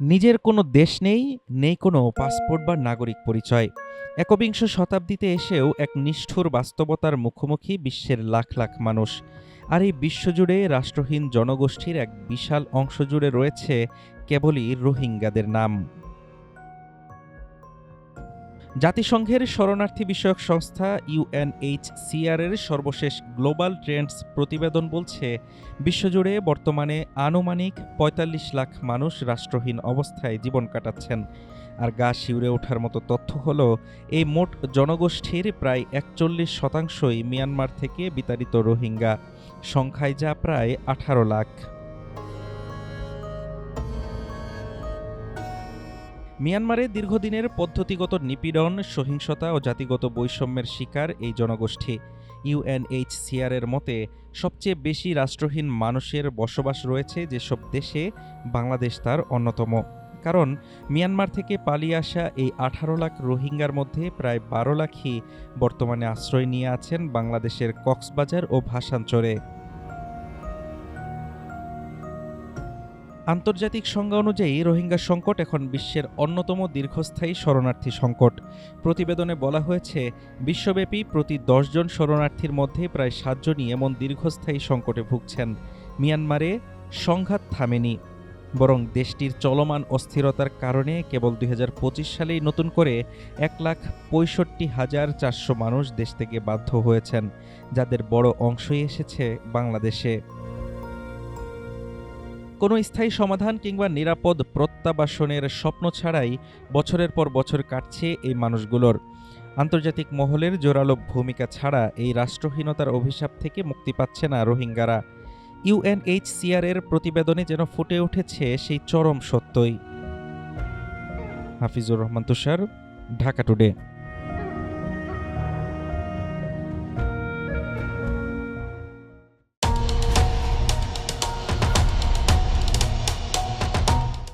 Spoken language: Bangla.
নিজের কোনো দেশ নেই, নেই কোনো পাসপোর্ট বা নাগরিক পরিচয়। একবিংশ শতাব্দীতে এসেও এক নিষ্ঠুর বাস্তবতার মুখোমুখি বিশ্বের লাখ লাখ মানুষ। আর এই বিশ্বজুড়ে রাষ্ট্রহীন জনগোষ্ঠীর এক বিশাল অংশ জুড়ে রয়েছে কেবলই রোহিঙ্গাদের নাম। জাতিসংঘের শরণার্থী বিষয়ক সংস্থা ইউএনএইচসিআর এর সর্বশেষ গ্লোবাল ট্রেন্ডস প্রতিবেদন বলছে, বিশ্বজুড়ে বর্তমানে আনুমানিক ৪৫ লাখ মানুষ রাষ্ট্রহীন অবস্থায় জীবন কাটাচ্ছেন। আর গা শিউরে ওঠার মতো তথ্য হলো, এই মোট জনগোষ্ঠীর প্রায় ৪১% মিয়ানমার থেকে বিতাড়িত রোহিঙ্গা, সংখ্যায় যা প্রায় ১৮ লাখ। মিয়ানমারে দীর্ঘদিনের পদ্ধতিগত নিপীড়ন, সহিংসতা ও জাতিগত বৈষম্যের শিকার এই জনগোষ্ঠী। ইউএনএইচসিআর এর মতে, সবচেয়ে বেশি রাষ্ট্রহীন মানুষের বসবাস রয়েছে যেসব দেশে, বাংলাদেশ তার অন্যতম। কারণ মিয়ানমার থেকে পালিয়ে আসা এই ১৮ লাখ রোহিঙ্গার মধ্যে প্রায় ১২ লাখই বর্তমানে আশ্রয় নিয়ে আছেন বাংলাদেশের কক্সবাজার ও ভাসানচরে। আন্তর্জাতিক সংজ্ঞা অনুযায়ী রোহিঙ্গা সংকট এখন বিশ্বের অন্যতম দীর্ঘস্থায়ী শরণার্থী সংকট। প্রতিবেদনে বলা হয়েছে, বিশ্বব্যাপী প্রতি ১০ জন শরণার্থীর মধ্যে প্রায় ৭ জনই এমন দীর্ঘস্থায়ী সংকটে ভুগছেন। মিয়ানমারে সংঘাত থামেনি, বরং দেশটির চলমান অস্থিরতার কারণে কেবল ২০২৫ সালেই নতুন করে ১,৬৫,৪০০ মানুষ দেশ থেকে বাধ্য হয়েছেন, যাদের বড় অংশই এসেছে বাংলাদেশে। কোনো স্থায়ী সমাধান কিংবা নিরাপদ প্রত্যাবাসনের স্বপ্ন ছাড়াই বছরের পর বছর কাটছে এই মানুষগুলোর। আন্তর্জাতিক মহলের জোরালো ভূমিকা ছাড়া এই রাষ্ট্রহীনতার অভিশাপ থেকে মুক্তি পাচ্ছে না রোহিঙ্গারা। ইউএনএইচসিআর এর প্রতিবেদনে যেন ফুটে উঠেছে সেই চরম সত্যই। হাফিজুর রহমান তুষার, ঢাকা টুডে।